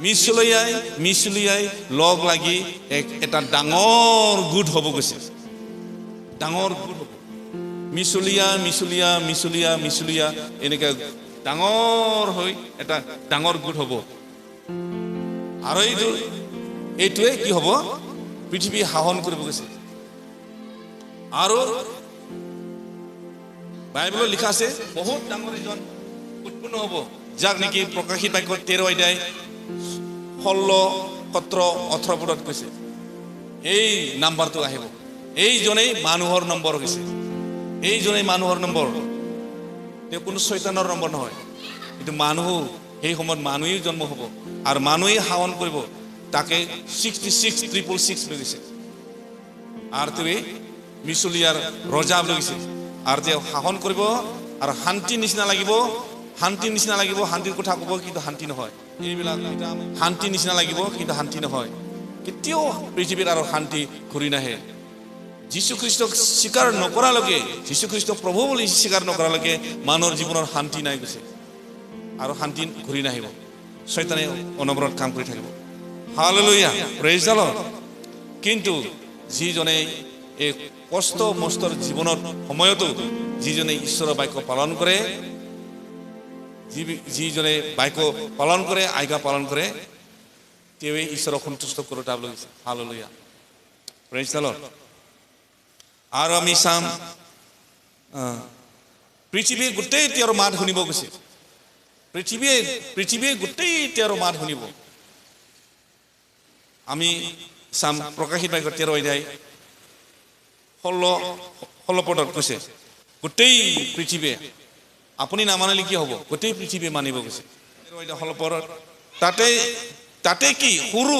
মিছলীয়াই লগ লাগি এটা ডাঙৰ গোট হ'ব গৈছে ডাঙৰ গোট হ'ব মিছলীয়া এনেকৈ ডাঙৰ হৈ এটা ডাঙৰ গোট হ'ব আৰু এইটোৱে কি হ'ব পৃথিৱী শাসন কৰিব গৈছে আৰু বাইবেলত লিখা আছে বহুত ডাঙৰ এজন উৎপন্ন হ'ব যাক নেকি প্ৰকাশিত বাক্য 13 অধ্যায় 16, 17, 18 পদত কৈছে এই নাম্বাৰটো আহিব এইজনেই মানুহৰ নম্বৰ হৈছে এইজনেই মানুহৰ নম্বৰ তেওঁ কোনো শয়তানৰ নম্বৰ নহয় কিন্তু মানুহ সেই সময়ত মানুহেই জন্ম হ'ব আৰু মানুহেই শাসন কৰিব তাকে 66,666 লৈ গৈছে আৰু তেওঁ মিছলীয়াৰ ৰজা লৈ গৈছে আৰু তেওঁ শাসন কৰিব আৰু শান্তি নিচিনা লাগিব শান্তিৰ কথা ক'ব কিন্তু শান্তি নহয় এইবিলাক শান্তি নিচিনা লাগিব কিন্তু শান্তি নহয় কেতিয়াও পৃথিৱীত আৰু শান্তি ঘূৰি নাহে যীশুখ্ৰীষ্টক স্বীকাৰ নকৰালৈকে যীশুখ্ৰীষ্ট প্ৰভু বুলি স্বীকাৰ নকৰালৈকে মানুহৰ জীৱনৰ শান্তি নাই গৈছে আৰু শান্তি ঘূৰি নাহিব শয়তানে অনবৰত কাম কৰি থাকিব হালেলুয়া প্ৰেইজ দ্য লৰ্ড কিন্তু যিজনে এই কষ্ট মস্তৰ জীৱনৰ সময়তো যিজনে ঈশ্বৰৰ বাক্য পালন কৰে যিজনে বাক্য পালন কৰে আজ্ঞা পালন কৰে তেওঁৱে ঈশ্বৰক সন্তুষ্ট কৰি তাৰ লৈ হালেলুয়া প্ৰেইজ দ্য লৰ্ড আৰু আমি চাম পৃথিৱীৰ গোটেই তেওঁৰ মাত শুনিব গৈছে পৃথিৱীৰ গোটেই তেওঁৰ মাত শুনিব আমি চাম প্ৰকাশিত বাক্য 13 অধ্যায় 16 পদত কৈছে গোটেই পৃথিৱীয়ে আপুনি নামানিলে কি হ'ব গোটেই পৃথিৱীয়ে মানিব গৈছে 16 পদত তাতে কি সৰু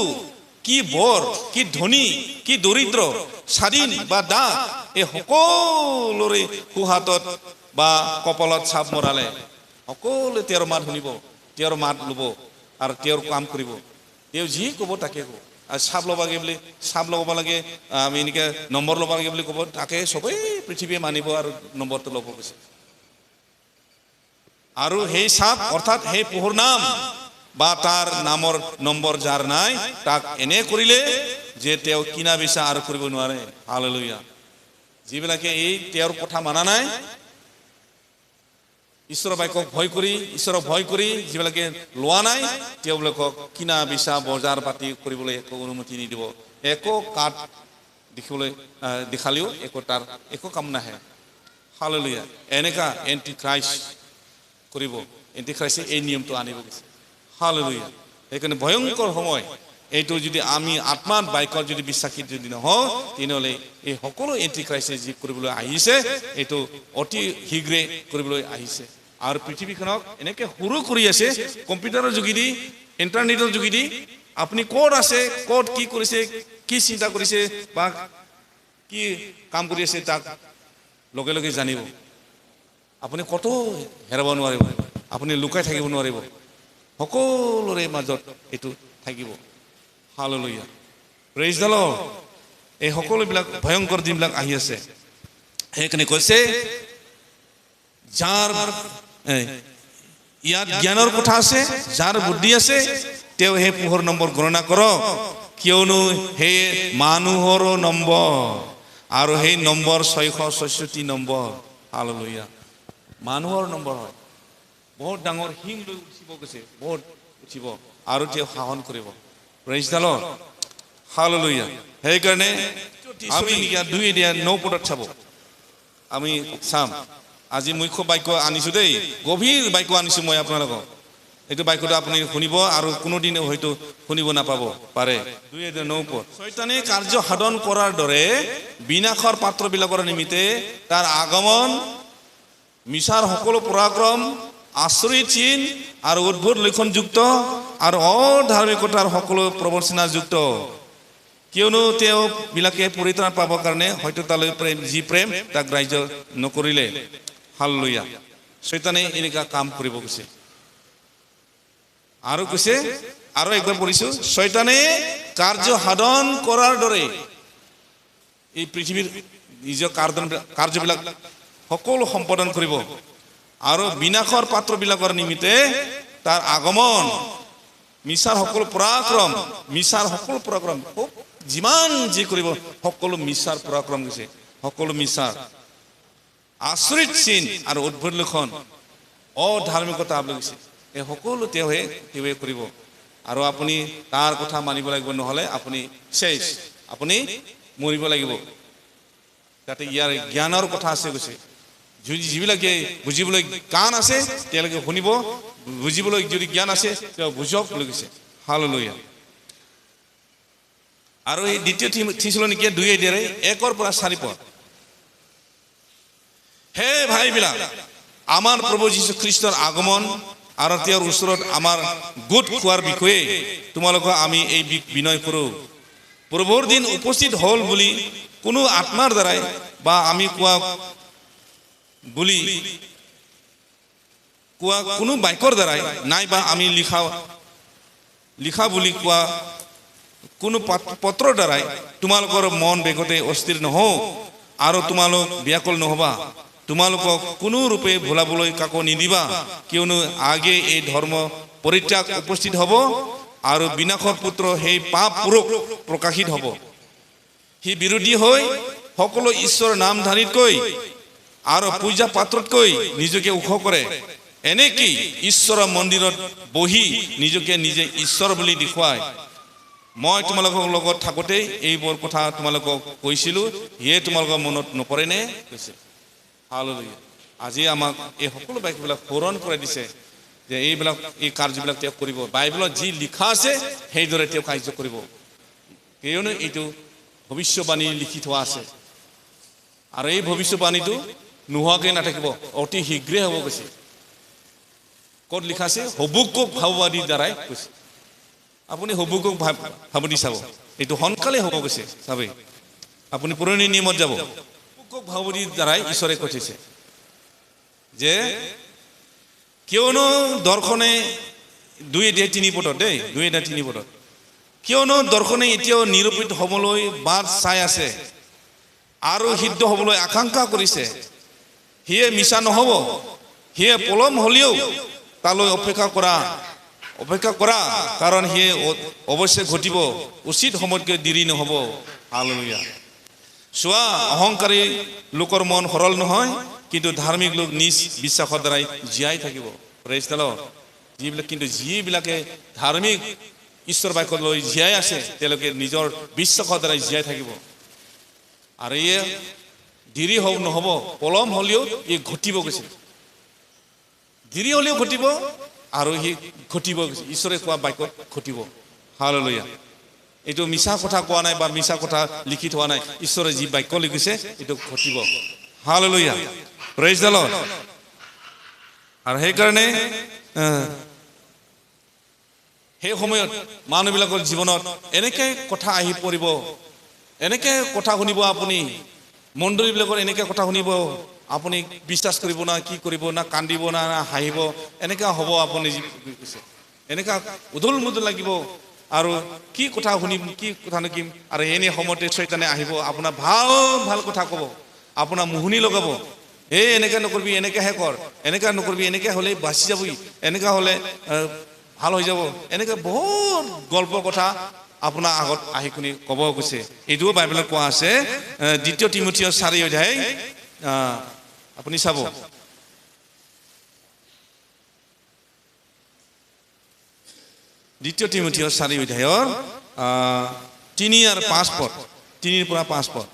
কি বৰ কি ধনী কি দৰিদ্ৰ স্বাধীন বা দাস এই সকলোৰে সোঁহাতত বা কপালত চাপ মৰালে সকলোৱে তেওঁৰ মাত শুনিব তেওঁৰ মাত ল'ব আৰু তেওঁৰ কাম কৰিব তেওঁ যি ক'ব তাকে ক'ব আৰু চাপ ল'ব লাগে আমি এনেকৈ নম্বৰ ল'ব লাগে বুলি ক'ব তাকে চবেই পৃথিৱীয়ে মানিব আৰু নম্বৰটো ল'ব গৈছে আৰু সেই চাপ অৰ্থাৎ সেই পোহৰ নাম বা তাৰ নামৰ নম্বৰ যাৰ নাই তাক এনে কৰিলে যে তেওঁ কিনা বেচা আৰু কৰিব নোৱাৰে হালেলুয়া যিবিলাকে এই তেওঁৰ কথা মানা নাই ঈশ্বৰৰ বাক্যক ঈশ্বৰক ভয় কৰি যিবিলাকে লোৱা নাই তেওঁবিলাকক কিনা বেচা বজাৰ পাতি কৰিবলৈ একো অনুমতি নিদিব একো কাট দেখালেও তাৰ একো কাম নাহে হালেলুয়া এনেকা এণ্টি খ্ৰাইষ্ট কৰিব এণ্টি খ্ৰাইষ্টে এই নিয়মটো আনিব গৈছে হালেলুয়া সেইকাৰণে ভয়ংকৰ সময় এইটো যদি আমি আত্মাৰ বাক্যত যদি বিশ্বাসী যদি নহওঁ তেনেহ'লে এই সকলো এণ্টি খ্ৰাইষ্টে যি কৰিবলৈ আহিছে এইটো অতি শীঘ্ৰে কৰিবলৈ আহিছে আৰু পৃথিৱীখনক এনেকৈ সৰু কৰি আছে কম্পিউটাৰৰ যোগেদি ইণ্টাৰনেটৰ যোগেদি আপুনি ক'ত আছে ক'ত কি কৰিছে কি চিন্তা কৰিছে বা কি কাম কৰি আছে তাক লগে লগে জানিব আপুনি ক'তো হেৰাব নোৱাৰিব আপুনি লুকাই থাকিব নোৱাৰিব সকলোৰে মাজত এইটো থাকিব হালেলুয়া প্ৰেইজ দ্য লৰ্ড এই সকলোবিলাক ভয়ংকৰ দিনবিলাক আহি আছে সেইকাৰণে কৈছে যাৰ ইয়াত জ্ঞানৰ কথা আছে যাৰ বুদ্ধি আছে তেওঁ সেই পোহৰ নম্বৰ গণনা কৰক কিয়নো সেই মানুহৰ নম্বৰ আৰু সেই নম্বৰ 666 নম্বৰ হালেলুয়া মানুহৰ নম্বৰ হয় বহুত ডাঙৰ হিং লৈ উঠিব গৈছে বহুত উঠিব আৰু তেওঁ শাসন কৰিব প্ৰেইজ দ্য লৰ্ড হালেলুয়া সেইকাৰণে আমি 2:9 পদত চাব আমি চাম আজি মুখ্য বাক্য আনিছোঁ দেই গভীৰ বাক্য আনিছোঁ মই আপোনালোকক এইটো বাক্যটো আপুনি শুনিব আৰু কোনোদিন হয়তো শুনিব নাপাব পাৰে 2:9 পদ শয়তানে কাৰ্য সাধন কৰাৰ দৰে বিনাশৰ পাত্ৰবিলাকৰ নিমিত্তে তাৰ আগমন মিছাৰ সকলো পৰাক্ৰম আচৰিত চিন আৰু অদ্ভুত লক্ষণযুক্ত আৰু অধাৰ্মিকতাৰ সকলো প্ৰবঞ্চনাযুক্ত কিয়নো তেওঁবিলাকে পৰিত্ৰাণ পাবৰ কাৰণে হয়তো তালৈ প্ৰেম তাক গ্ৰাহ্য নকৰিলে হালেলুয়া শয়তানে এনেকুৱা কাম কৰিব গৈছে আৰু কৈছে আৰু একবাৰ পঢ়িছোঁ শয়তানে কাৰ্য সাধন কৰাৰ দৰে এই পৃথিৱীৰ নিজৰ কাৰ্যবিলাক সকলো সম্পাদন কৰিব আৰু বিনাশৰ পাত্ৰবিলাকৰ নিমিত্তে তাৰ আগমন মিছাৰ সকলো পৰাক্ৰম মিছাৰ সকলো পৰাক্ৰম যিমান যি কৰিব সকলো মিছাৰ পৰাক্ৰম গৈছে সকলো মিছাৰ আচৰিত চিন আৰু অদ্ভুত লক্ষণ অধাৰ্মিকতা গৈছে এই সকলো তেওঁৱে কৰিব আৰু আপুনি তাৰ কথা মানিব লাগিব নহ'লে আপুনি শেষ আপুনি মৰিব লাগিব তাতে ইয়াৰ জ্ঞানৰ কথা আছে গৈছে যিবিলাকে বুজিবলৈ কাণ আছে তেওঁলোকে শুনিব বুজিবলৈ যদি জ্ঞান আছে তেওঁ বুজক বুলি কৈছে হালেলুয়া আৰু এই দ্বিতীয় থিছলনিকিয়া 2:1-4 পদ হে ভাইবিলাক আমাৰ প্ৰভু যীশু খ্ৰীষ্টৰ আগমন আৰু তেওঁৰ ওচৰত আমাৰ গোট খোৱাৰ বিষয়ে তোমালোকক আমি এই বিনয় কৰোঁ প্ৰভুৰ দিন উপস্থিত হ'ল বুলি কোনো আত্মাৰ দ্বাৰাই বা আমি কোৱা কোনো বাক্যৰ দ্বাৰাই নাইবা আমি লিখা বুলি কোৱা কোনো পত্ৰৰ দ্বাৰাই তোমালোকৰ মন বেগতে অস্থিৰ নহওঁ আৰু তোমালোক ব্যাকুল নহবা তোমালোকক কোনো ৰূপে ভুলাবলৈ কাকো নিদিবা কিয়নো আগে এই ধৰ্ম পৰিত্যাগ উপস্থিত হ'ব আৰু বিনাশৰ পুত্ৰ সেই পাপ পুৰুষ প্ৰকাশিত হ'ব সি বিৰোধী হৈ সকলো ঈশ্বৰৰ নামধাৰীতকৈ আৰু পূজা পাত্ৰতকৈ নিজকে ওখ কৰে এনেকি ঈশ্বৰৰ মন্দিৰত বহি নিজকে নিজে ঈশ্বৰ বুলি দেখুৱায় মই তোমালোকৰ লগত থাকোঁতে এইবোৰ কথা তোমালোকক কৈছিলোঁ ইয়ে তোমালোকৰ মনত নপৰেনে কৈছে হালেলুয়া আজি আমাক এই সকলো বাক্যবিলাক সোঁৱৰণ কৰাই দিছে যে এইবিলাক এই কাৰ্যবিলাক তেওঁ কৰিব বাইবেলত যি লিখা আছে সেইদৰে তেওঁ কাৰ্য কৰিব কিয়নো এইটো ভৱিষ্যবাণী লিখি থোৱা আছে আৰু এই ভৱিষ্যবাণীটো নোহোৱাকৈ নাথাকিব অতি শীঘ্ৰে হ'ব কৈছে ক'ত লিখা আছে হবুকক ভাৱবাদীৰ দ্বাৰাই কৈছে আপুনি হবুকক ভাৱবাদী চাব এইটো সোনকালে হ'ব কৈছে চাবেই আপুনি পুৰণি নিয়মত যাব হবুকক ভাৱবাদীৰ দ্বাৰাই ঈশ্বৰে কৈছে যে কিয়নো দৰ্শনে 2:3 পদত দেই 2:3 পদত কিয়নো দৰ্শনে এতিয়াও নিৰূপিত হ'বলৈ বাট চাই আছে আৰু সিদ্ধ হ'বলৈ আকাংক্ষা কৰিছে সিয়ে মিছা নহ'ব সিয়ে পলম হ'লেও তালৈ অপেক্ষা কৰা কাৰণ সিয়ে অৱশ্যে ঘটিব উচিত সময়তকৈ দেৰি নহ'ব হালেলুয়া চোৱা অহংকাৰী লোকৰ মন সৰল নহয় কিন্তু ধাৰ্মিক লোক নিজ বিশ্বাসৰ দ্বাৰাই জীয়াই থাকিব প্ৰেইজ দ্য লৰ্ড যিবিলাকে ধাৰ্মিক ঈশ্বৰ বাক্যত লৈ জীয়াই আছে তেওঁলোকে নিজৰ বিশ্বাসৰ দ্বাৰাই জীয়াই থাকিব আৰু ইয়ে দেৰি নহ'ব পলম হ'লেও ই ঘটিব গৈছে দেৰি হ'লেও ঘটিব আৰু সি ঘটিব গৈছে ঈশ্বৰে কোৱা বাক্যত ঘটিব হালেলুয়া এইটো মিছা কথা কোৱা নাই বা মিছা কথা লিখি থোৱা নাই ঈশ্বৰে যি বাক্য লিখিছে এইটো ঘটিব হালেলুয়া প্ৰেইজ দ্য লৰ্ড আৰু সেইকাৰণে সেই সময়ত মানুহবিলাকৰ জীৱনত এনেকে কথা আহি পৰিব এনেকে কথা শুনিব আপুনি মণ্ডলীবিলাকৰ এনেকে কথা শুনিব আপুনি বিশ্বাস কৰিব না কি কৰিব না কান্দিব না হাঁহিব এনেকা হ'ব আপুনি এনেকা উদল মুদল লাগিব আৰু কি কথা শুনিম কি কথা নকিম আৰু এনে সময়তে শয়তানে আহিব আপোনাৰ ভাল কথা ক'ব আপোনাৰ মুহুনি লগাব এনেকা নকৰিবি এনেকাহে কৰ এনেকা নকৰিবি এনেকে হ'লে বাচি যাবি এনেকা হ'লে ভাল হৈ যাব এনেকে বহুত গল্প কথা আপোনাৰ আগত আহি শুনি ক'ব গৈছে এইটোও বাইবেলত কোৱা আছে 2 তিমথিয় 4 আপুনি চাব 2 তিমথিয় 4 3 আৰু 5 পদ 3 পৰা 5 পদ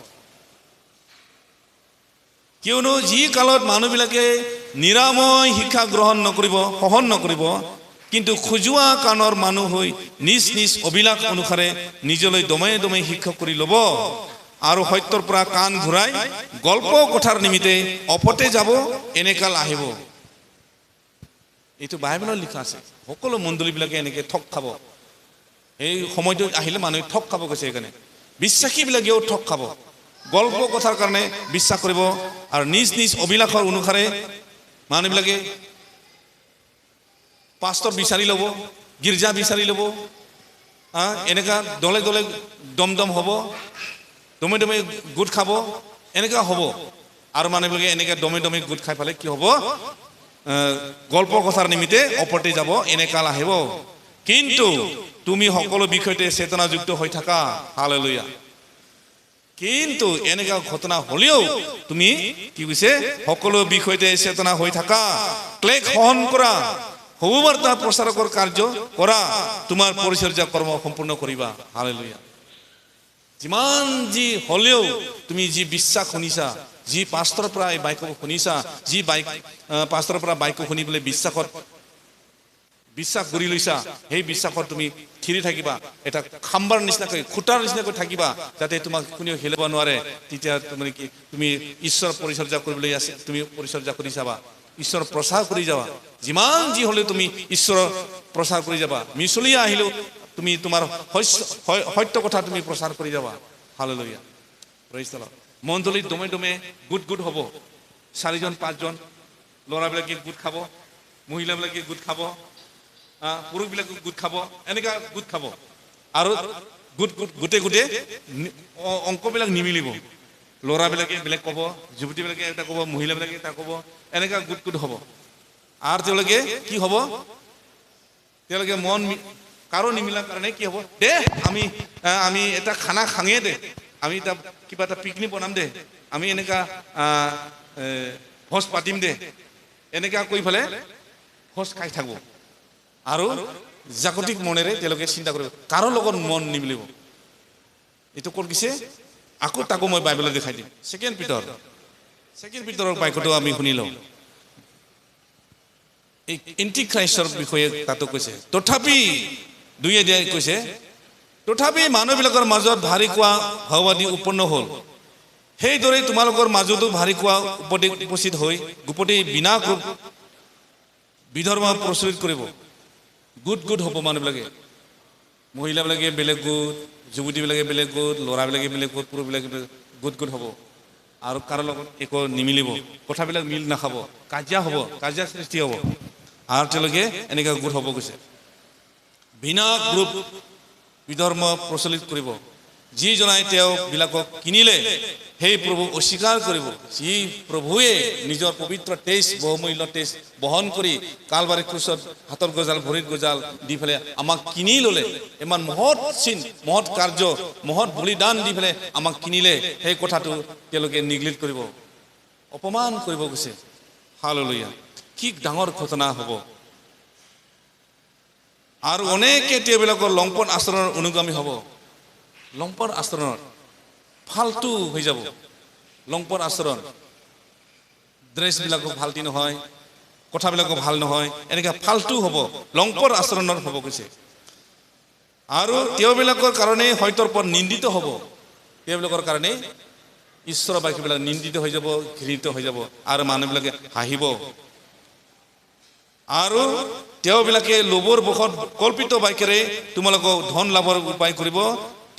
কিয়নো যি কালত মানুহবিলাকে নিৰাময় শিক্ষা গ্ৰহণ নকৰিব সহন নকৰিব কিন্তু খোজোৱা কাণৰ মানুহ হৈ নিজ অভিলাষ অনুসাৰে নিজলৈ দমে শিক্ষক কৰি ল'ব আৰু সত্যৰ পৰা কাণ ঘূৰাই গল্প কথাৰ নিমিত্তে অপতে যাব এনেকাল আহিব এইটো বাইবেলত লিখা আছে সকলো মণ্ডলীবিলাকে এনেকে ঠক খাব এই সময়টো আহিলে মানুহে ঠক খাব কৈছে সেইকাৰণে বিশ্বাসীবিলাকেও ঠক খাব গল্প কথাৰ কাৰণে বিশ্বাস কৰিব আৰু নিজ অভিলাষৰ অনুসাৰে মানুহবিলাকে পাষ্টৰ বিচাৰি ল'ব গীৰ্জা বিচাৰি ল'ব এনেকা দলে দম হ'ব দমে গোট খাব এনেকা হ'ব আৰু মানুহবিলাকে এনেকে দমে গোট খাই পালে কি হ'ব গল্প কথাৰ নিমিত্তে অপতে যাব এনেকাল আহিব কিন্তু তুমি সকলো বিষয়তে চেতনাযুক্ত হৈ থাকা হালেলুয়া কিন্তু এনেকা ঘটনা হলেও তুমি কি কৈছে সকলো বিষয়তে চেতনা হৈ থাকা ক্লেশ সহন কৰা সববাৰ্তা প্ৰচাৰকৰ কাৰ্য কৰা তোমাৰ পৰিচৰ্যা কৰ্ম সম্পূৰ্ণ কৰিবা হালেলুয়া যিমান যি হলেও তুমি যি বিশ্বাস শুনিছা যি পাষ্টৰৰ পৰা এই বাক্য শুনিছা যি পাষ্টৰৰ পৰা বাক্য শুনিবলৈ বিশ্বাস কৰি লৈছা সেই বিশ্বাসত তুমি থিৰি থাকিবা এটা খাম্বাৰ নিচিনাকৈ খুঁটাৰ নিচিনাকৈ থাকিবা যাতে তোমাক কোনেও হেলাব নোৱাৰে তেতিয়া তুমি ঈশ্বৰ পৰিচৰ্যা কৰিবলৈ আছে তুমি পৰিচৰ্যা কৰি যাবা ঈশ্বৰ প্ৰচাৰ কৰি যাবা যিমান যি হলেও তুমি ঈশ্বৰৰ প্ৰচাৰ কৰি যাবা মিছলীয়া আহিলেও তুমি তোমাৰ সত্য কথা তুমি প্ৰচাৰ কৰি যাবা হালেলুয়া প্ৰেইজ দ্য লৰ্ড মণ্ডলীত দমে দমে গোট হ'ব 4জন 5জন ল'ৰাবিলাকে গোট খাব মহিলাবিলাকে গোট খাব পুৰুষবিলাকে গোট খাব এনেকা গোট খাব আৰু গোটে অংকবিলাক নিমিলিব ল'ৰাবিলাকে বেলেগ ক'ব যুৱতীবিলাকে এটা ক'ব মহিলাবিলাকে এটা ক'ব এনেকা গোট হ'ব আৰু তেওঁলোকে কি হ'ব তেওঁলোকে মন কাৰো নিমিলাৰ কাৰণে কি হ'ব দে আমি এটা খানা খাঙে দে আমি এটা কিবা এটা পিকনিক বনাম দে আমি এনেকা ভোজ পাতিম দে এনেকা কৈ ফেলে ভোজ খাই থাকব আৰু জাগতিক মনেৰে তেওঁলোকে চিন্তা কৰিব কাৰো লগত মন নিমিলিব এইটো ক'ত গৈছে আকৌ তাকো মই বাইবেলত দেখাই দিম ছেকেণ্ড পিটাৰৰ বাক্যটো আমি শুনি লওঁ এই এন্টিখ্ৰাইষ্টৰ বিষয়ে তাতো কৈছে তথাপি 2 অধ্যায় কৈছে তথাপি মানুহবিলাকৰ মাজত ভাৰী কোৱা ভাওবাদী উৎপন্ন হ'ল সেইদৰে তোমালোকৰ মাজতো ভাৰী কোৱা উপস্থিত হৈ গোপতি বিনা বিধৰ্ম প্ৰচলিত কৰিব গোট হ'ব মানুহবিলাকে মহিলাবিলাকে বেলেগ গোট যুৱতীবিলাকে বেলেগ গোট ল'ৰাবিলাকে বেলেগ গোট পুৰুষবিলাকে গোট হ'ব আৰু কাৰো লগত একো নিমিলিব কথাবিলাক মিল নাখাব কাজিয়া সৃষ্টি হ'ব আৰু তেওঁলোকে এনেকৈ গোট হ'ব গৈছে বিনা গ্ৰুপ বিধৰ্ম প্ৰচলিত কৰিব যি জনাই তেওঁবিলাকক কিনিলে সেই প্ৰভু অস্বীকাৰ কৰিব যি প্ৰভুৱে নিজৰ পবিত্ৰ তেজ বহুমূল্য তেজ বহন কৰি কালবাৰী ক্ৰুচত হাতৰ গজাল ভৰিত গজাল দি পেলাই আমাক কিনি ল'লে ইমান মহৎ চিন মহৎ কাৰ্য মহৎ বলিদান দি পেলাই আমাক কিনিলে সেই কথাটো তেওঁলোকে নিগলিট কৰিব অপমান কৰিব গৈছে হালেলুয়া কি ডাঙৰ ঘটনা হ'ব আৰু অনেকে তেওঁবিলাকৰ লম্পট আচৰণৰ অনুগামী হ'ব লম্পট আচৰণৰ ফাল্টু হৈ যাব লম্পট আচৰণ ড্ৰেছবিলাকো ভালটি নহয় কথাবিলাকো ভাল নহয় এনেকৈ ফাল্টু হ'ব লম্পট আচৰণৰ হ'ব গৈছে আৰু তেওঁবিলাকৰ কাৰণে হয়তৰ পৰ নিন্দিত হ'ব তেওঁবিলাকৰ কাৰণে ঈশ্বৰৰ বাক্যবিলাক নিন্দিত হৈ যাব ঘৃণিত হৈ যাব আৰু মানুহবিলাকে হাঁহিব আৰু তেওঁবিলাকে লোভৰ বশত কল্পিত বাক্যেৰে তোমালোকক ধন লাভৰ উপায় কৰিব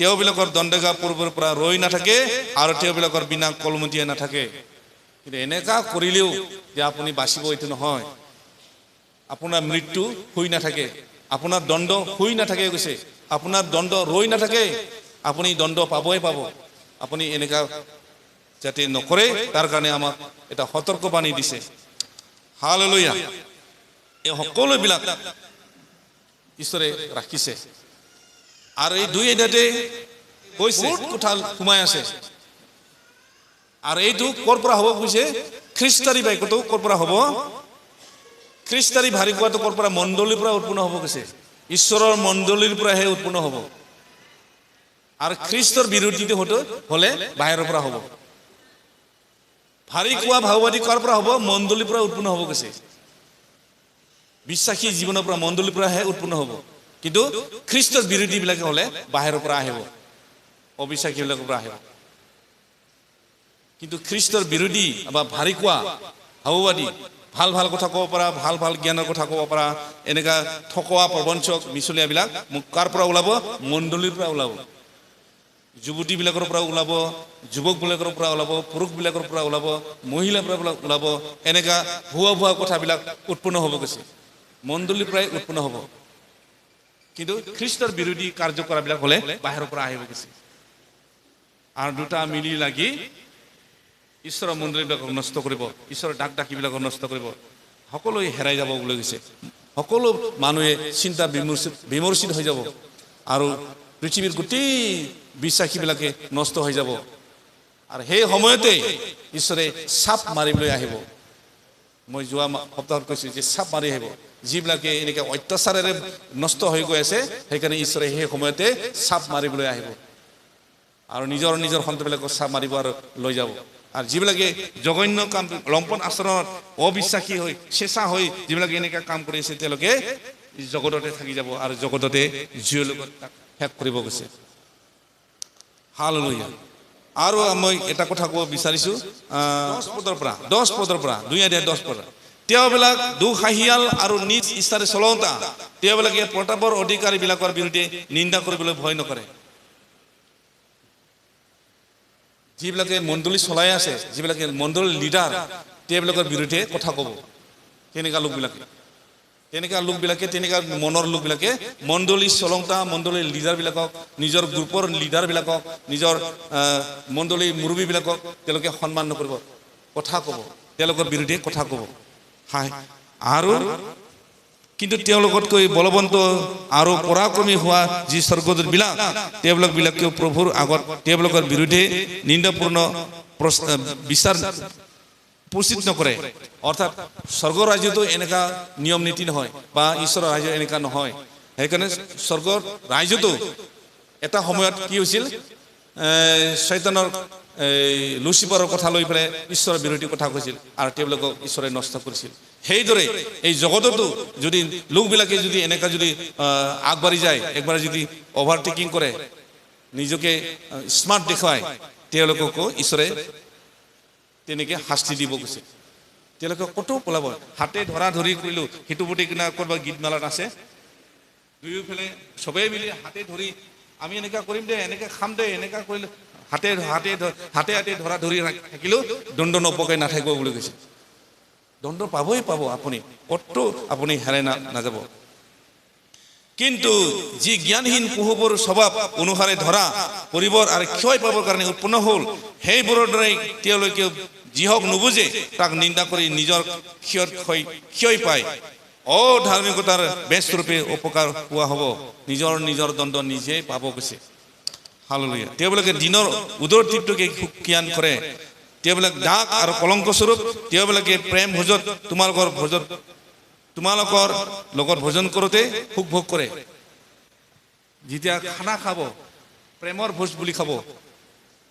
তেওঁবিলাকৰ দণ্ডগা পূৰ্বৰ পৰা ৰৈ নাথাকে আৰু তেওঁবিলাকৰ বিনা কলমতীয়া নাথাকে কিন্তু এনেকা কৰিলেও যে আপুনি বাচিব এইটো নহয় আপোনাৰ মৃত্যু হৈ নাথাকে আপোনাৰ দণ্ড হৈ নাথাকে কৈছে আপোনাৰ দণ্ড ৰৈ নাথাকে আপুনি দণ্ড পাবই পাব আপুনি এনেকা যাতে নকৰে তাৰ কাৰণে আমাক এটা সতৰ্কবাণী দিছে হালেলুয়া এই সকলোবিলাক ঈশ্বৰে ৰাখিছে আৰু এই 2 অধ্যায়তে কৈছে কথা সোমাই আছে আৰু এইটো ক'ৰ পৰা হ'ব কৈছে খ্ৰীষ্টাৰী বাক্যটো ক'ৰ পৰা হ'ব খ্ৰীষ্টাৰী ভাৰী কোৱাটো ক'ৰ পৰা মণ্ডলীৰ পৰা উৎপন্ন হ'ব কৈছে ঈশ্বৰৰ মণ্ডলীৰ পৰাহে উৎপন্ন হ'ব আৰু খ্ৰীষ্টৰ বিৰোধীটো হ'লে বাহিৰৰ পৰা হ'ব ভাৰী কোৱা ভাওবাদী ক'ৰ পৰা হ'ব মণ্ডলীৰ পৰা উৎপন্ন হ'ব কৈছে বিশ্বাসী জীৱনৰ পৰা মণ্ডলীৰ পৰাহে উৎপন্ন হ'ব কিন্তু খ্ৰীষ্টৰ বিৰোধীবিলাকে হ'লে বাহিৰৰ পৰা আহিব অবিশ্বাসীবিলাকৰ পৰা আহিব কিন্তু খ্ৰীষ্টৰ বিৰোধী বা ভাৰী কোৱা ভাওবাদী ভাল কথা ক'ব পৰা ভাল জ্ঞানৰ কথা ক'ব পৰা এনেকা ঠকোৱা প্ৰবঞ্চক মিছলীয়াবিলাক কাৰ পৰা ওলাব মণ্ডলীৰ পৰা ওলাব যুৱতীবিলাকৰ পৰা ওলাব যুৱকবিলাকৰ পৰা ওলাব পুৰুষবিলাকৰ পৰা ওলাব মহিলাৰ পৰা ওলাব এনেকা ভুৱা কথাবিলাক উৎপন্ন হ'ব গৈছে মণ্ডলীৰ পৰাই উৎপন্ন হ'ব কিন্তু খ্ৰীষ্টৰ বিৰোধী কাৰ্য কৰাবিলাক হ'লে বাহিৰৰ পৰা আহিব গৈছে আৰু দুটা মিলি লাগি ঈশ্বৰৰ মণ্ডলীবিলাকক নষ্ট কৰিব ঈশ্বৰৰ ডাকিবিলাকক নষ্ট কৰিব সকলোৱে হেৰাই যাব বুলি কৈছে সকলো মানুহে চিন্তা বিমৰ্ষিত হৈ যাব আৰু পৃথিৱীৰ গোটেই বিশ্বাসীবিলাকে নষ্ট হৈ যাব আৰু সেই সময়তে ঈশ্বৰে চাপ মাৰিবলৈ আহিব মই যোৱা সপ্তাহত কৈছোঁ যে চাপ মাৰি আহিব যিবিলাকে এনেকৈ অত্যাচাৰেৰে নষ্ট হৈ গৈ আছে সেইকাৰণে ঈশ্বৰে সেই সময়তে চাপ মাৰিবলৈ আহিব আৰু নিজৰ সন্তানবিলাকক চাপ মাৰিব আৰু লৈ যাব আৰু যিবিলাকে জঘন্য কাম লম্পন আচৰণত অবিশ্বাসী হৈ চেঁচা হৈ যিবিলাকে এনেকৈ কাম কৰি আছে তেওঁলোকে জগততে থাকি যাব আৰু জগততে জীৱ লগত শেষ কৰিব গৈছে হালেলুয়া আৰু মই এটা কথা ক'ব বিচাৰিছোঁ 10 পদৰ পৰা 2 অধ্যায় 10 পদ তেওঁবিলাক দুঃসাহসিয়াল আৰু নিজ ইচ্ছাৰে চলওঁতা তেওঁবিলাকে প্ৰতাপৰ অধিকাৰীবিলাকৰ বিৰুদ্ধে নিন্দা কৰিবলৈ ভয় নকৰে যিবিলাকে মণ্ডলী চলাই আছে যিবিলাকে মণ্ডলীৰ লিডাৰ তেওঁবিলাকৰ বিৰুদ্ধে কথা ক'ব তেনেকুৱা লোকবিলাকে তেনেকুৱা মনৰ লোকবিলাকে মণ্ডলী চলওঁতা মণ্ডলীৰ লিডাৰবিলাকক নিজৰ গ্ৰুপৰ লিডাৰবিলাকক নিজৰ মণ্ডলীৰ মুৰব্বীবিলাকক তেওঁলোকে সন্মান নকৰিব কথা ক'ব তেওঁলোকৰ বিৰুদ্ধে কথা ক'ব আৰু কিন্তু তেওঁলোকতকৈ বলৱন্ত আৰু পৰাক্ৰমী হোৱা যি স্বৰ্গদূতবিলাক তেওঁবিলাকেও প্ৰভুৰ আগত তেওঁবিলাকৰ বিৰুদ্ধে নিন্দাপূৰ্ণ বিচাৰ উপস্থিত নকৰে অৰ্থাৎ স্বৰ্গ ৰাজ্যটো এনেকুৱা নিয়ম নীতি নহয় বা ঈশ্বৰৰ ৰাজ্য এনেকুৱা নহয় সেইকাৰণে স্বৰ্গৰ ৰাজ্যটো এটা সময়ত কি হৈছিল শয়তানৰ লুচিফাৰৰ কথা লৈ পেলাই ঈশ্বৰৰ বিৰোধী কথা কৈছিল আৰু তেওঁলোকক ঈশ্বৰে নষ্ট কৰিছিল সেইদৰে এই জগততো যদি লোকবিলাকে যদি এনেকুৱা যদি আগবাঢ়ি যায় একবাৰ যদি অভাৰটেকিং কৰে নিজকে স্মাৰ্ট দেখুৱায় তেওঁলোককো ঈশ্বৰে তেনেকৈ শাস্তি দিব গৈছে তেওঁলোকে ক'তো পলাব হাতে ধৰা ধৰি কৰিলোঁ সিটো প্ৰতি কিনা ক'ৰবাত গীতমালাত আছে দুয়োফালে চবেই মিলি হাতে ধৰি আমি এনেকুৱা কৰিম দে এনেকৈ খাম দে এনেকুৱা কৰিলে হাতে ধৰা ধৰি থাকিলেও দণ্ড নপকাই নাথাকিব বুলি কৈছে দণ্ড পাবই পাব আপুনি ক'তো আপুনি হেৰাই নাযাব কিন্তু যি জ্ঞানহীন পশুবোৰ স্বভাৱ অনুসাৰে ধৰা পৰিবৰ আৰু ক্ষয় পাবৰ কাৰণে উৎপন্ন হ'ল সেইবোৰৰ দৰে তেওঁলোকে যিহক নুবুজে তাক নিন্দা কৰি নিজৰ ক্ষয় পায় অধাৰ্মিকতাৰ বেশৰূপে উপকাৰ পোৱা হ'ব নিজৰ দণ্ড নিজেই পাব গৈছে হালেলুয়া তেওঁবিলাকে দিনৰ উদৰ তৃপ্তিকে জ্ঞান কৰে তেওঁবিলাক দাগ আৰু কলংক স্বৰূপ তেওঁবিলাকে প্ৰেম ভোজত তোমালোকৰ লগত ভোজন কৰোঁতে সুখ ভোগ কৰে যেতিয়া খানা খাব প্ৰেমৰ ভোজ বুলি খাব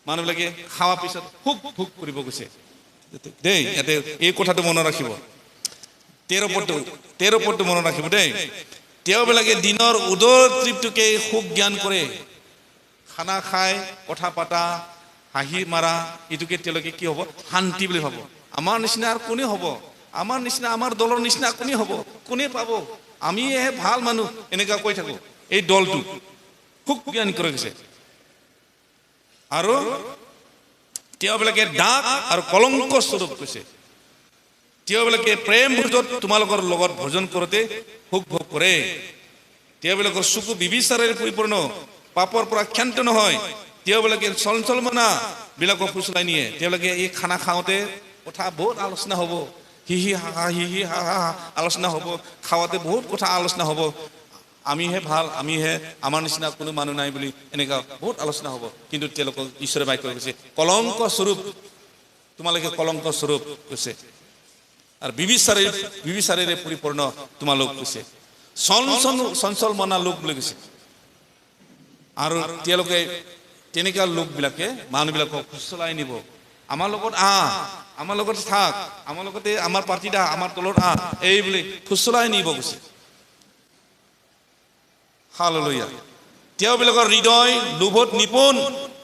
মানুহবিলাকে খোৱাৰ পিছত সুখ ভোগ কৰিব গৈছে দেই ইয়াতে এই কথাটো মনত ৰাখিব 13 পদটো মনত ৰাখিব দেই তেওঁবিলাকে দিনৰ উদৰ তৃপ্তিকে সুখ জ্ঞান কৰে খানা খাই কথা পাতা হাঁহি মাৰা এইটোকে তেওঁলোকে কি হ'ব শান্তি বুলি ভাব আমাৰ নিচিনা আৰু কোনে হ'ব আমাৰ নিচিনা আমাৰ দলৰ নিচিনা কোনে পাব আমিহে ভাল মানুহ এনেকুৱা কৈ থাকো এই দলটো সুখ জ্ঞান কৰি গৈছে আৰু তেওঁবিলাকে দাগ আৰু কলংক স্বৰূপ কৈছে তেওঁবিলাকে প্ৰেম ভোজত তোমালোকৰ লগত ভোজন কৰোঁতে সুখ ভোগ কৰে তেওঁবিলাকৰ চকু বিবিচাৰেৰে পৰিপূৰ্ণ পাপৰ পৰা ক্ষান্ত নহয় তেওঁবিলাকে চলমনা বিলাকক ফুচলাই নিয়ে তেওঁবিলাকে এই খানা খাওঁতে কথা বহুত আলোচনা হ'ব হি হা আলোচনা হ'ব খাওঁতে বহুত কথা আলোচনা হ'ব আমিহে ভাল আমিহে আমাৰ নিচিনা কোনো মানুহ নাই বুলি এনেকুৱা বহুত আলোচনা হ'ব কিন্তু তেওঁলোকক ঈশ্বৰে বাক্য কৈছে কলংক স্বৰূপ তোমালোকে কলংক স্বৰূপ কৈছে আৰু বিবিচাৰেৰে পৰিপূৰ্ণ তোমালোক কৈছে চঞ্চল মনা লোক বুলি কৈছে আৰু তেওঁলোকে তেনেকুৱা লোকবিলাকে মানুহবিলাকক ফুচলাই নিব আমাৰ লগত আমাৰ লগত থাক আমাৰ লগতে আমাৰ পাৰ্টিত আমাৰ তলত এই বুলি ফুচলাই নিব কৈছে হালেলুয়া তেওঁবিলাকৰ হৃদয় লোভত নিপুণ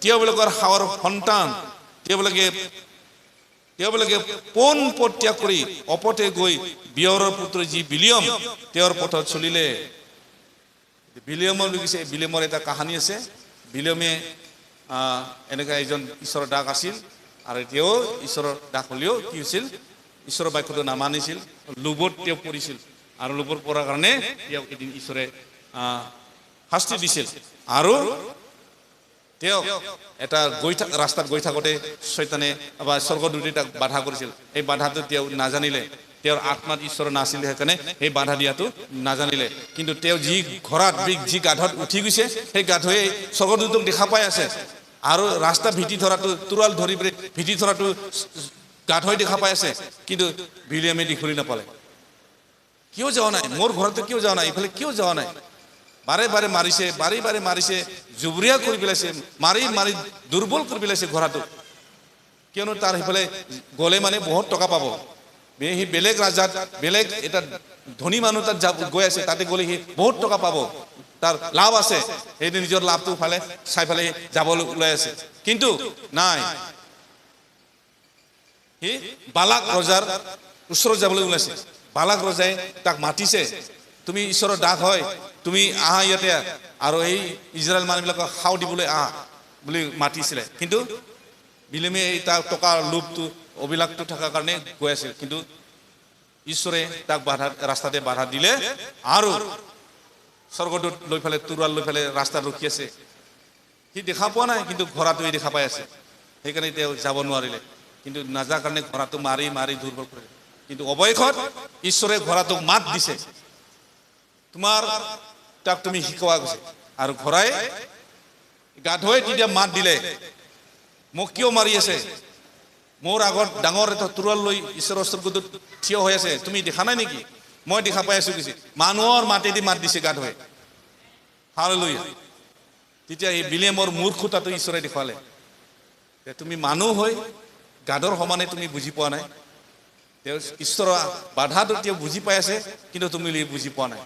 তেওঁবিলাকৰ হাৱৰ সন্তান তেওঁবিলাকে পোন ত্যাগ কৰি অপথে গৈ বিয়ৰৰ পুত্ৰ যি বিলিয়ম তেওঁৰ পথত চলিলে বিলিয়মৰ লিখিছে বিলিয়মৰ এটা কাহানী আছে বিলিয়মে এনেকুৱা এজন ঈশ্বৰৰ দাস আছিল আৰু তেওঁ ঈশ্বৰৰ দাস হ'লেও কি হৈছিল ঈশ্বৰৰ বাক্যটো নামানিছিল লোভত তেওঁ পৰিছিল আৰু লোভত পৰাৰ কাৰণে তেওঁক এদিন ঈশ্বৰে শাস্তি দিছিল আৰু তেওঁ এটা ৰাস্তাত গৈ থাকোঁতে শয়তানে বা স্বৰ্গদূতে তাক বাধা কৰিছিল এই বাধাটো তেওঁ নাজানিলে তেওঁৰ আত্মাত ঈশ্বৰ নাছিলে সেইকাৰণে সেই বাধা দিয়াটো নাজানিলে কিন্তু তেওঁ যি ঘৰত যি গাধত উঠি গৈছে সেই গাধয়ে স্বৰ্গদূতক দেখা পাই আছে আৰু ৰাস্তা ভিটি ধৰাটো তুৰাল ধৰি ভিটি ধৰাটো গাধই দেখা পাই আছে কিন্তু বিলিয়ামে দেখিবলৈ নাপালে কিয় যোৱা নাই মোৰ ঘৰতে কিয় যোৱা নাই ইফালে কিয় যোৱা নাই বাৰে বাৰে মাৰিছে জুবুৰীয়া কৰি পেলাইছে মাৰি দুৰ্বল কৰি পেলাইছে ঘোঁৰাটো কিয়নো তাৰ সিফালে গ'লে মানে বহুত টকা পাব সি বেলেগ ৰাজাত বেলেগ এটা ধনী মানুহ তাত গৈ আছে তাতে গ'লে সি বহুত টকা পাব তাৰ লাভ আছে সেই নিজৰ লাভটো চাই ফালে যাবলৈ ওলাই আছে কিন্তু নাই সি বালাক ৰজাৰ ওচৰত যাবলৈ ওলাইছে বালাক ৰজাই তাক মাতিছে তুমি ঈশ্বৰৰ দাস হয় তুমি আহা ইয়াতে আৰু এই ইজৰাইল মানুহবিলাকক খাও দিবলৈ আহা বুলি মাতিছিলে কিন্তু বিলেমে তাৰ টকাৰ লোভটো অবিলাকটো থকাৰ কাৰণে গৈ আছিল কিন্তু ঈশ্বৰে তাক ৰাস্তাতে বাধা দিলে আৰু স্বৰ্গদূত লৈ ফালে তুৰাল লৈ ফালে ৰাস্তাত ৰখি আছে সি দেখা পোৱা নাই কিন্তু ঘোঁৰাটোৱে দেখা পাই আছে সেইকাৰণে তেওঁ যাব নোৱাৰিলে কিন্তু নাযাৰ কাৰণে ঘোঁৰাটো মাৰি দুৰ্বল কৰিলে কিন্তু অৱশেষত ঈশ্বৰে ঘোঁৰাটোক মাত দিছে তোমাৰ তাক তুমি শিকোৱা গৈছে আৰু ঘোঁৰাই গাধই তেতিয়া মাত দিলে মোক কিয় মাৰি আছে মোৰ আগত ডাঙৰ এটা তুৰাল লৈ ঈশ্বৰৰ স্বৰ্গদূত থিয় হৈ আছে তুমি দেখা নাই নেকি মই দেখা পাই আছো কিছু মানুহৰ মাতেদি মাত দিছে গাধই হালেলুয়া তেতিয়া এই বিলেমৰ মূৰ্খতাটো ঈশ্বৰে দেখুৱালে তুমি মানুহ হৈ গাধৰ সমানে তুমি বুজি পোৱা নাই তেওঁ ঈশ্বৰৰ বাধাটো তেওঁ বুজি পাই আছে কিন্তু তুমি বুজি পোৱা নাই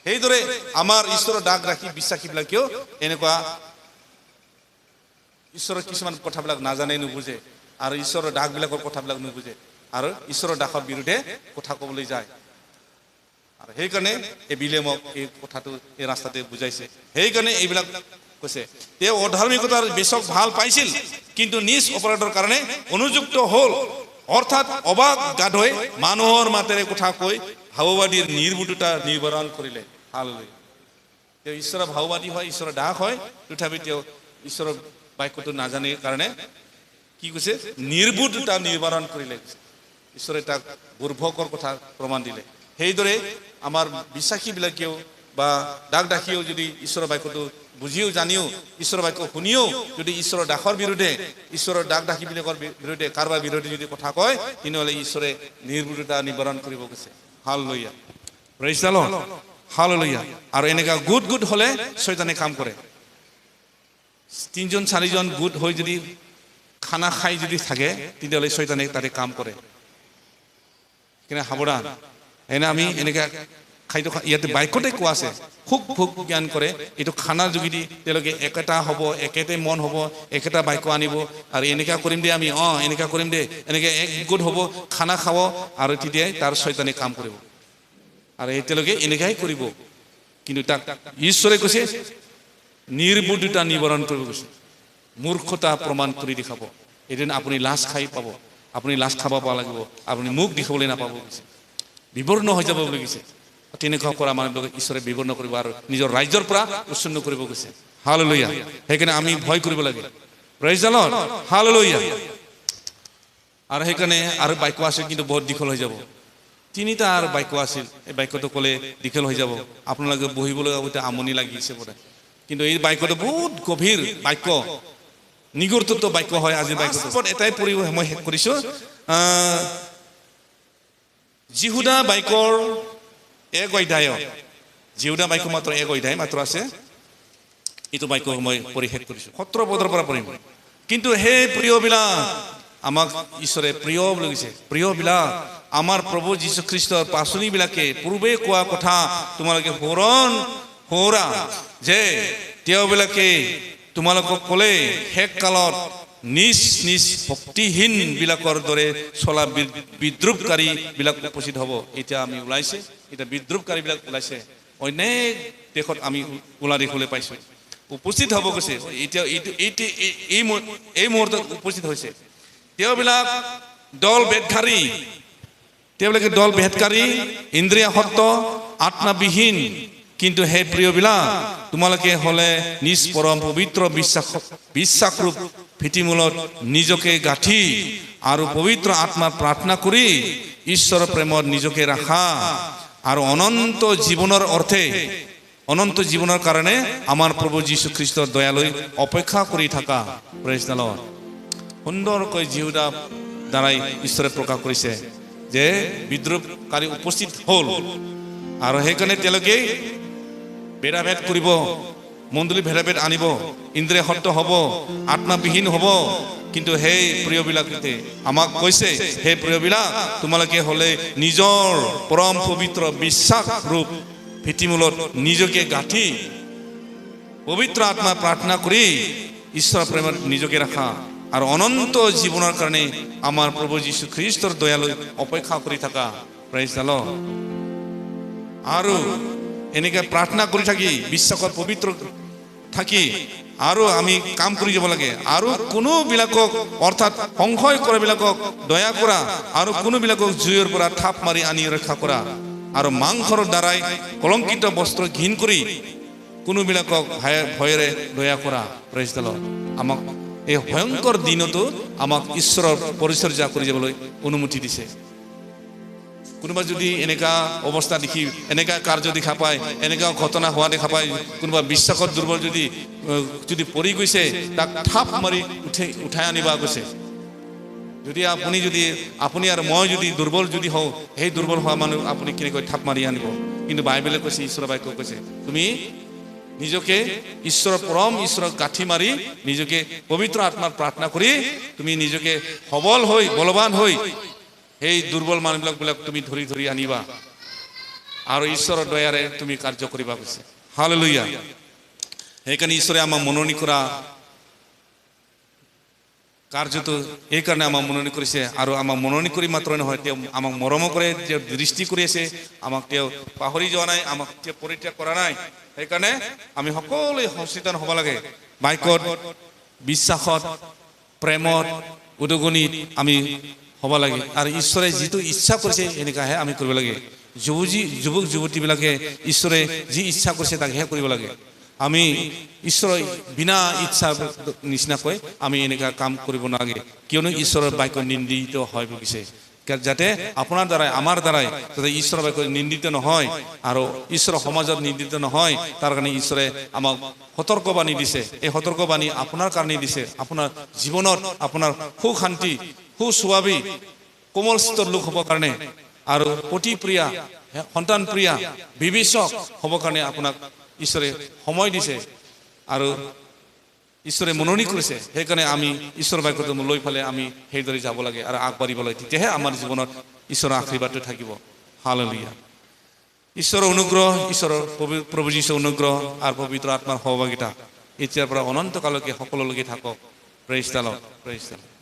সেইদৰে আমাৰ ঈশ্বৰৰ ডাক ৰাখি বিশ্বাসীবিলাকেও এনেকুৱা ঈশ্বৰৰ কিছুমান কথাবিলাক নাজানে নুবুজে আৰু ঈশ্বৰৰ ডাকবিলাকৰ কথাবিলাক নুবুজে আৰু ঈশ্বৰৰ ডাকৰ বিৰুদ্ধে কথা ক'বলৈ যায় আৰু সেইকাৰণে এই বিলেমক এই কথাটো এই ৰাস্তাতে বুজাইছে সেইকাৰণে এইবিলাক কৈছে তেওঁ অধাৰ্মিকতাৰ বেচক ভাল পাইছিল কিন্তু নিজ অপৰাধৰ কাৰণে অনুযুক্ত হ'ল অৰ্থাৎ অবাক গাধই মানুহৰ মাতেৰে কথা কৈ ভাৱবাদীৰ নিৰ্বুদ্ধতা নিবাৰণ কৰিলে হালেলুয়া তেওঁ ঈশ্বৰৰ ভাৱবাদী হয় ঈশ্বৰৰ দাস হয় তথাপি তেওঁ ঈশ্বৰৰ বাক্যটো নাজানে কাৰণে কি কৈছে নিৰ্বুদ্ধতা নিবাৰণ কৰিলে ঈশ্বৰে তাক দুৰ্ভকৰ কথা প্ৰমাণ দিলে সেইদৰে আমাৰ বিশ্বাসীবিলাকেও বা ডাক ডাকিও যদি ঈশ্বৰৰ বাক্যটো বুজিও জানিও ঈশ্বৰৰ বাক্য শুনিও যদি ঈশ্বৰৰ দাসৰ বিৰুদ্ধে ঈশ্বৰৰ ডাক ডাকিবিলাকৰ বিৰুদ্ধে কাৰোবাৰ বিৰুদ্ধে যদি কথা কয় তেনেহ'লে ঈশ্বৰে নিৰ্বুদ্ধতা নিবাৰণ কৰিব গৈছে hallelujah praise the lord hallelujah আৰু এনেকা গোট হ'লে শয়তানে কাম কৰে 3জন 4জন গোট হৈ যদি খানা খাই যদি থাকে তেতিয়াহ'লে শয়তানে তাতে কাম কৰে কিনে সাৱধান এনে আমি এনেকা খাদ্য ইয়াতে বাক্যতে কোৱা আছে খুব জ্ঞান কৰে এইটো খানাৰ যোগেদি তেওঁলোকে একেটা হ'ব একেতে মন হ'ব একেটা বাক্য আনিব আৰু এনেকা কৰিম দে আমি এনেকা কৰিম দে এনেকে এক গোট হ'ব খানা খাব আৰু তেতিয়াই তাৰ শয়তানে কাম কৰিব আৰু তেওঁলোকে এনেকাই কৰিব কিন্তু তাক ঈশ্বৰে কৈছে নিৰ্বুদ্ধতা নিবাৰণ কৰিব কৈছে মূৰ্খতা প্ৰমাণ কৰি দেখাব এদিন আপুনি লাজ খাই পাব আপুনি লাজ খাব পাব লাগিব আপুনি মুখ দেখাবলৈ নাপাব কৈছে বিবৰ্ণ হৈ যাব বুলি কৈছে তেনেকুৱা কৰা মানুহবিলাকক ঈশ্বৰে বিবৰ্ণ কৰিব আৰু নিজৰ ৰাজ্যৰ পৰা উচ্ছন্ন কৰিব গৈছে হালেলুয়া সেইকাৰণে আমি ভয় কৰিব লাগে প্ৰেইজ দ্য লৰ্ড হালেলুয়া আৰু সেইকাৰণে আৰু বাক্য আছে কিন্তু বহুত দীঘল হৈ যাব 3টা আৰু বাক্য আছিল এই বাক্যটো ক'লে দীঘল হৈ যাব আপোনালোকে বহিবলৈ আমনি লাগিছে বোধ কিন্তু এই বাক্যটো বহুত গভীৰ বাক্য নিগুৰুত্ব বাক্য হয় আজি বাক্যটো এটাই পঢ়ি মই শেষ কৰিছো জিহুদা বাক্যৰ 1 অধ্যায় জিহুদা বাক্য মাত্ৰ 1 অধ্যায় মাত্ৰ আছে এইটো বাক্য মই পঢ়ি শেষ কৰিছো 17 পদৰ পৰা পঢ়িম কিন্তু হে প্ৰিয়বিলাক আমাক ঈশ্বৰে প্ৰিয় বুলি কৈছে প্ৰিয়বিলাক আমাৰ প্ৰভু যীশু খ্ৰীষ্টৰ পাচনিবিলাকে পূৰ্বে কোৱা কথা তোমালোকে সোঁৱৰা যে তেওঁবিলাকে তোমালোকক ক'লে শেষ কালত নিজ ভক্তিহীন বিলাকৰ দৰে চলা বিদ্ৰুপকাৰী বিলাক উপস্থিত হ'ব এতিয়া আমি ওলাইছে এটা বিদ্ৰুপকাৰী বিলাক ওলাইছে অনেক দেশত আমি ওলা দেখিবলৈ পাইছো উপস্থিত হ'ব কৈছে এতিয়া এই মুহূৰ্তত উপস্থিত হৈছে তেওঁবিলাক দল ভেদকাৰী তেওঁলোকে দল ভেদকাৰী ইন্দ্ৰিয় সত্য আত্মাবিহীন কিন্তু হে প্ৰিয়বিলাক তোমালোকে হ'লে নিজ পৰম পবিত্ৰ বিশ্বাসৰূপ ভীতিমূলত নিজকে গাঁঠি আৰু পবিত্ৰ আত্মা প্ৰাৰ্থনা কৰি ঈশ্বৰৰ প্ৰেমত নিজকে ৰাখা আৰু অনন্ত জীৱনৰ অৰ্থে অনন্ত জীৱনৰ কাৰণে আমাৰ প্ৰভু যীশু খ্ৰীষ্টৰ দয়ালৈ অপেক্ষা কৰি থকা প্ৰেইজ দ্য লৰ্ড সুন্দৰকৈ জিহুদা দ্বাৰাই ঈশ্বৰে প্ৰকাশ কৰিছে যে বিদ্ৰোহকাৰী উপস্থিত হ'ল আৰু সেইকাৰণে তেওঁলোকে ভেদাভেদ কৰিব মণ্ডলী ভেদাভেদ আনিব ইন্দ্ৰিয় সত্য হ'ব আত্মাবিহীন হ'ব কিন্তু সেই প্ৰিয়বিলাকে আমাক কৈছে সেই প্ৰিয়বিলাক তোমালোকে হ'লে নিজৰ পৰম পবিত্ৰ বিশ্বাস ৰূপ ভিত্তিমূলত নিজকে গাঁঠি পবিত্ৰ আত্মা প্ৰাৰ্থনা কৰি ঈশ্বৰৰ প্ৰেমত নিজকে ৰাখা আৰু অনন্ত জীৱনৰ কাৰণে আমাৰ প্ৰভু যীশু খ্ৰীষ্টৰ দয়ালৈ অপেক্ষা কৰি থকা প্ৰেইজ দ্য লৰ্ড আৰু এনেকৈ প্ৰাৰ্থনা কৰি থাকি বিশ্বাসত পবিত্ৰ থাকি আৰু আমি কাম কৰি যাব লাগে আৰু কোনোবিলাকক অৰ্থাৎ সংশয় কৰাবিলাকক দয়া কৰা আৰু কোনোবিলাকক জুইৰ পৰা থাপ মাৰি আনি ৰক্ষা কৰা আৰু মাংসৰ দ্বাৰাই কলংকিত বস্ত্ৰ ঘিণ কৰি কোনোবিলাকক ভয়েৰে দয়া কৰা প্ৰেইজ দ্য লৰ্ড আমাক এই ভয়ংকৰ দিনতো আমাক ঈশ্বৰৰ পৰিচৰ্যা কৰি যাবলৈ অনুমতি দিছে কোনোবা যদি এনেকা অৱস্থা দেখি এনেকা কাৰ্য দেখা পায় এনেকা ঘটনা হোৱা দেখা পায় কোনোবা বিশ্বাসত দুৰ্বল যদি পৰি গৈছে তাক থাপ মাৰি উঠাই আনিবা গৈছে যদি আপুনি আৰু মই যদি দুৰ্বল যদি হওঁ সেই দুৰ্বল হোৱা মানুহ আপুনি কেনেকৈ থাপ মাৰি আনিব কিন্তু বাইবেলে কৈছে ঈশ্বৰৰ বাক্য কৈছে তুমি নিজকে ঈশ্বৰৰ পৰম ঈশ্বৰক গাঁঠি মাৰি নিজকে পবিত্ৰ আত্মাৰ প্ৰাৰ্থনা কৰি তুমি নিজকে সবল হৈ বলৱান হৈ সেই দুৰ্বল মানুহবিলাক তুমি ধৰি ধৰি আনিবা আৰু ঈশ্বৰৰ দয়াৰে তুমি কাৰ্য কৰিবা কৈছে হালেলুয়া সেইকাৰণে ঈশ্বৰে আমাক মনোনীত কৰা কাৰ্যটো এইকাৰণে আমাক মনোনীত কৰিছে আৰু আমাক মনোনীত কৰি মাত্ৰ নহয় তেওঁ আমাক মৰম কৰে তেওঁ দৃষ্টি কৰি আছে আমাক তেওঁ পাহৰি যোৱা নাই আমাক তেওঁ পৰিত্যাগ কৰা নাই সেইকাৰণে আমি সকলোৱে সচেতন হ'ব লাগে বাক্যত বিশ্বাসত প্ৰেমত উদগনিত আমি হ'ব লাগে আৰু ঈশ্বৰে যিটো ইচ্ছা কৰিছে এনেকাহে আমি কৰিব লাগে যুৱক যুৱতীবিলাকে ঈশ্বৰে যি ইচ্ছা কৰিছে তাকহে কৰিব লাগে আমি ঈশ্বৰৰ বিনা ইচ্ছা নিচিনাকৈ আমি এনেকা কাম কৰিব নালাগে কিয়নো ঈশ্বৰৰ বাক্য নিন্দিত হয় বুলিছে যাতে আপোনাৰ দ্বাৰাই আমাৰ দ্বাৰাই যাতে ঈশ্বৰৰ বাক্য নিন্দিত নহয় আৰু ঈশ্বৰৰ সমাজত নিন্দিত নহয় তাৰ কাৰণে ঈশ্বৰে আমাক সতৰ্কবাণী দিছে এই সতৰ্কবাণী আপোনাৰ কাৰণে দিছে আপোনাৰ জীৱনত আপোনাৰ সুখ শান্তি সুস্বাভাৱী কোমল চিত্তৰ লোক হ'বৰ কাৰণে আৰু পতি প্ৰিয়া সন্তান প্ৰিয়া বিবেচক হ'বৰ কাৰণে আপোনাক ঈশ্বৰে সময় দিছে আৰু ঈশ্বৰে মনোনীত কৰিছে সেইকাৰণে আমি ঈশ্বৰৰ বাক্যটো লৈ পেলাই আমি সেইদৰে যাব লাগে আৰু আগবাঢ়িব লাগে তেতিয়াহে আমাৰ জীৱনত ঈশ্বৰৰ আশীৰ্বাদটো থাকিব হালেলুয়া ঈশ্বৰৰ অনুগ্ৰহ ঈশ্বৰৰ প্ৰভু যীশুৰ অনুগ্ৰহ আৰু পবিত্ৰ আত্মাৰ সহভাগিতা এতিয়াৰ পৰা অনন্তকাললৈকে সকলোলৈকে থাকক praise the lord praise the lord